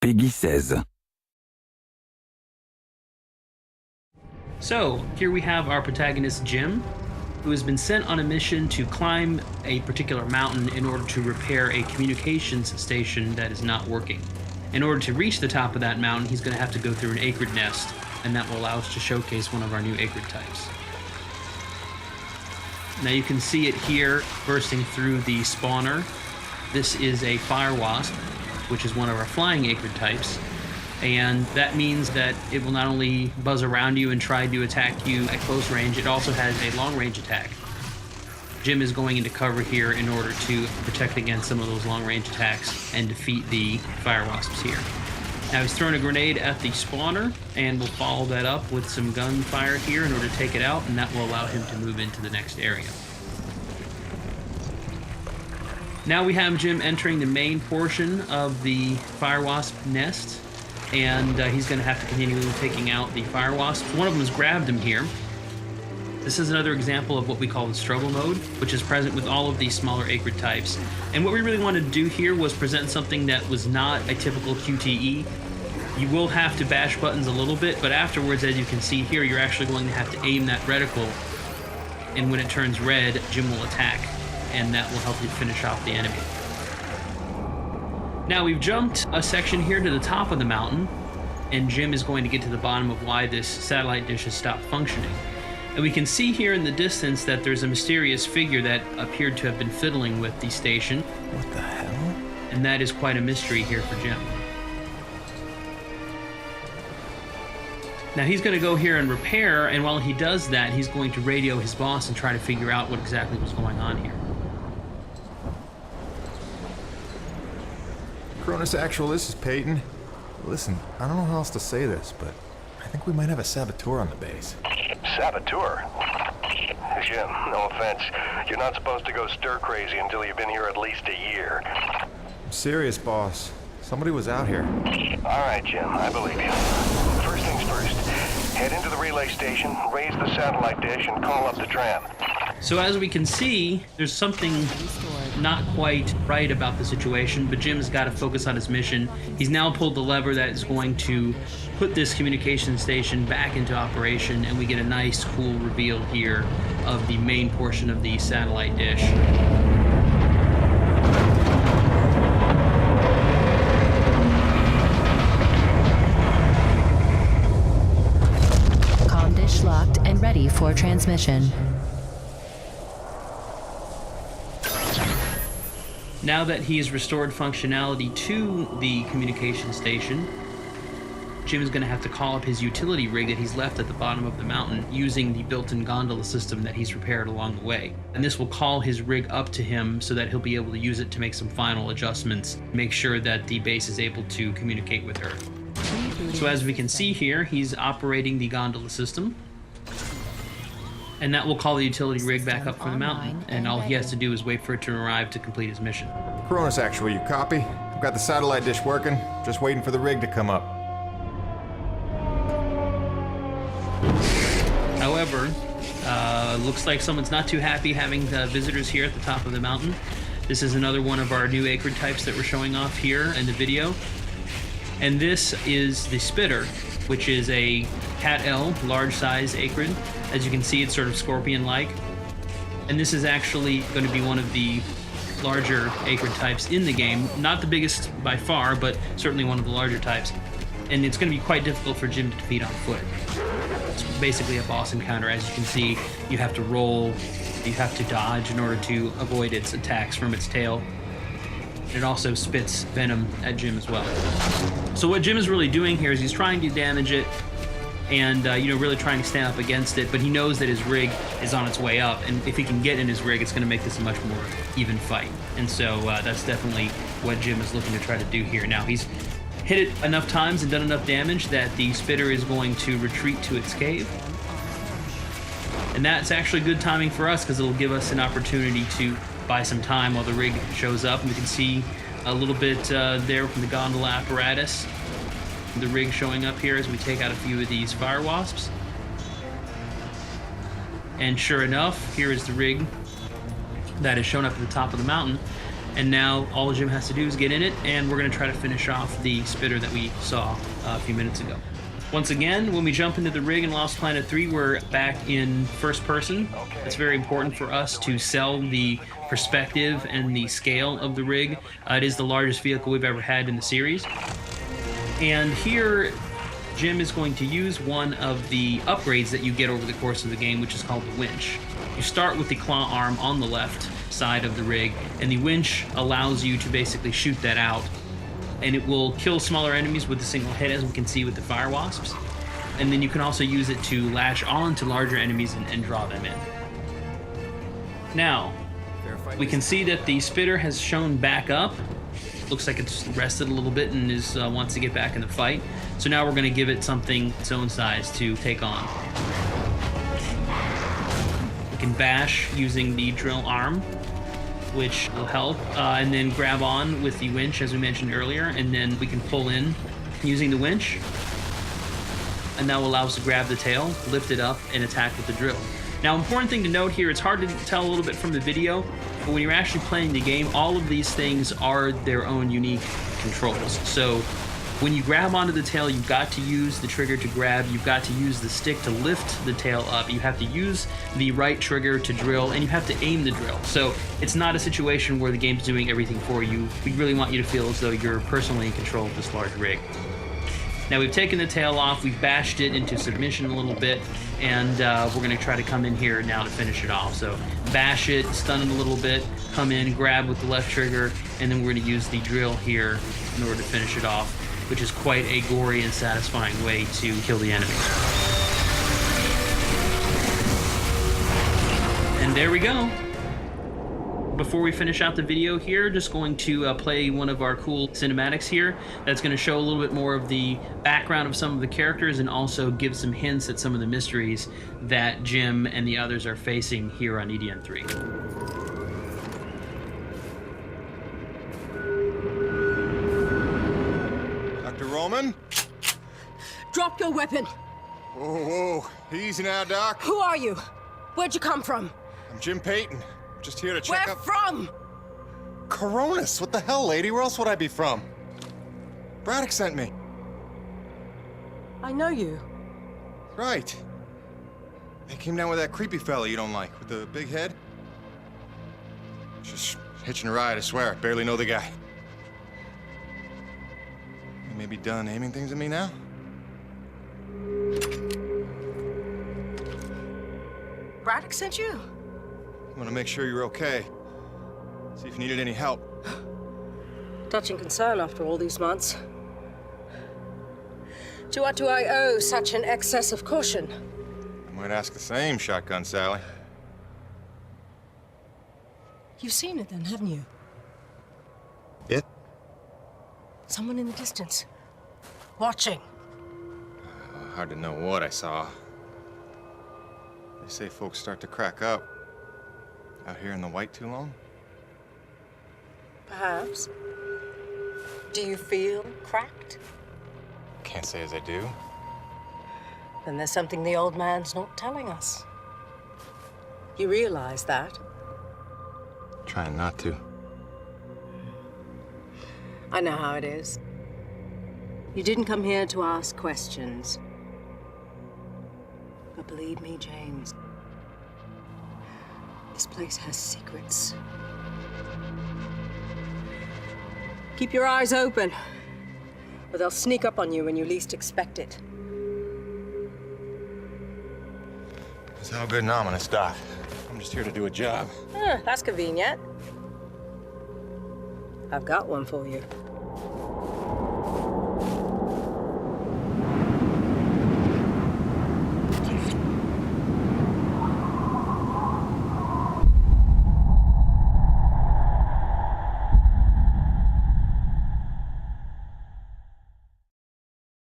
Peggy 16. So, here we have our protagonist Jim, who has been sent on a mission to climb a particular mountain in order to repair a communications station that is not working. In order to reach the top of that mountain, he's going to have to go through an acrid nest, and that will allow us to showcase one of our new acrid types. Now you can see it here bursting through the spawner. This is a fire wasp, which is one of our flying acrid types. And that means that it will not only buzz around you and try to attack you at close range, it also has a long range attack. Jim is going into cover here in order to protect against some of those long range attacks and defeat the fire wasps here. Now he's throwing a grenade at the spawner, and we'll follow that up with some gunfire here in order to take it out, and that will allow him to move into the next area. Now we have Jim entering the main portion of the fire wasp nest, and he's going to have to continue taking out the fire wasps. One of them has grabbed him here. This is another example of what we call the struggle mode, which is present with all of these smaller acrid types. And what we really wanted to do here was present something that was not a typical QTE. You will have to bash buttons a little bit, but afterwards, as you can see here, you're actually going to have to aim that reticle, and when it turns red, Jim will attack, and that will help you finish off the enemy. Now we've jumped a section here to the top of the mountain, and Jim is going to get to the bottom of why this satellite dish has stopped functioning. And we can see here in the distance that there's a mysterious figure that appeared to have been fiddling with the station. What the hell? And that is quite a mystery here for Jim. Now he's going to go here and repair, and while he does that, he's going to radio his boss and try to figure out what exactly was going on here. Cronus Actual, this is Peyton. Listen, I don't know how else to say this, but I think we might have a saboteur on the base. Saboteur? Jim, no offense. You're not supposed to go stir-crazy until you've been here at least a year. I'm serious, boss. Somebody was out here. All right, Jim, I believe you. First things first, head into the relay station, raise the satellite dish, and call up the tram. So as we can see, there's something not quite right about the situation, but Jim's got to focus on his mission. He's now pulled the lever that is going to put this communication station back into operation, and we get a nice, cool reveal here of the main portion of the satellite dish. Comm dish locked and ready for transmission. Now that he has restored functionality to the communication station, Jim is going to have to call up his utility rig that he's left at the bottom of the mountain using the built-in gondola system that he's repaired along the way. And this will call his rig up to him so that he'll be able to use it to make some final adjustments, make sure that the base is able to communicate with Earth. So as we can see here, he's operating the gondola system. And that will call the utility rig back up from the mountain, and all he has to do is wait for it to arrive to complete his mission. Cronus Actual, you copy? I've got the satellite dish working, just waiting for the rig to come up. However, looks like someone's not too happy having the visitors here at the top of the mountain. This is another one of our new acrid types that we're showing off here in the video. And this is the spitter, which is a Cat L, large size acrid. As you can see, it's sort of scorpion-like. And this is actually going to be one of the larger acrid types in the game. Not the biggest by far, but certainly one of the larger types. And it's going to be quite difficult for Jim to defeat on foot. It's basically a boss encounter. As you can see, you have to roll, you have to dodge in order to avoid its attacks from its tail. It also spits venom at Jim as well. So what Jim is really doing here is he's trying to damage it and really trying to stand up against it, but he knows that his rig is on its way up, and if he can get in his rig, it's going to make this a much more even fight. And so that's definitely what Jim is looking to try to do here. Now, he's hit it enough times and done enough damage that the spitter is going to retreat to its cave. And that's actually good timing for us, because it'll give us an opportunity to buy some time while the rig shows up. And we can see a little bit there from the gondola apparatus, the rig showing up here as we take out a few of these fire wasps. And sure enough, here is the rig that is shown up at the top of the mountain. And now all Jim has to do is get in it, and we're going to try to finish off the spitter that we saw a few minutes ago. Once again, when we jump into the rig in Lost Planet 3, we're back in first person. It's very important for us to sell the perspective and the scale of the rig. It is the largest vehicle we've ever had in the series. And here, Jim is going to use one of the upgrades that you get over the course of the game, which is called the winch. You start with the claw arm on the left side of the rig, and the winch allows you to basically shoot that out. And it will kill smaller enemies with a single hit, as we can see with the fire wasps. And then you can also use it to lash on to larger enemies and draw them in. Now, we can see that the spitter has shown back up. Looks like it's rested a little bit and wants to get back in the fight. So now we're going to give it something its own size to take on. We can bash using the drill arm, which will help, and then grab on with the winch, as we mentioned earlier, and then we can pull in using the winch, and that will allow us to grab the tail, lift it up, and attack with the drill. Now, important thing to note here, it's hard to tell a little bit from the video, but when you're actually playing the game, all of these things are their own unique controls. So when you grab onto the tail, you've got to use the trigger to grab, you've got to use the stick to lift the tail up, you have to use the right trigger to drill, and you have to aim the drill. So it's not a situation where the game's doing everything for you. We really want you to feel as though you're personally in control of this large rig. Now we've taken the tail off, we've bashed it into submission a little bit, and we're going to try to come in here now to finish it off. So bash it, stun it a little bit, come in, grab with the left trigger, and then we're going to use the drill here in order to finish it off, which is quite a gory and satisfying way to kill the enemy. And there we go. Before we finish out the video here, just going to play one of our cool cinematics here that's going to show a little bit more of the background of some of the characters and also give some hints at some of the mysteries that Jim and the others are facing here on E.D.N. 3. Dr. Roman? Drop your weapon. Whoa, easy now, Doc. Who are you? Where'd you come from? I'm Jim Peyton. Just here to check Where up... from? Coronis, what the hell, lady? Where else would I be from? Braddock sent me. I know you. Right. They came down with that creepy fella you don't like, with the big head. Just hitching a ride, I swear. Barely know the guy. You may be done aiming things at me now? Braddock sent you? I want to make sure you're okay. See if you needed any help. Touching concern after all these months. To what do I owe such an excess of caution? I might ask the same, Shotgun Sally. You've seen it then, haven't you? It? Someone in the distance. Watching. Hard to know what I saw. They say folks start to crack up. Out here in the white too long? Perhaps. Do you feel cracked? Can't say as I do. Then there's something the old man's not telling us. You realize that? Trying not to. I know how it is. You didn't come here to ask questions. But believe me, James, this place has secrets. Keep your eyes open, or they'll sneak up on you when you least expect it. It's all good and ominous, Doc. I'm just here to do a job. That's convenient. I've got one for you.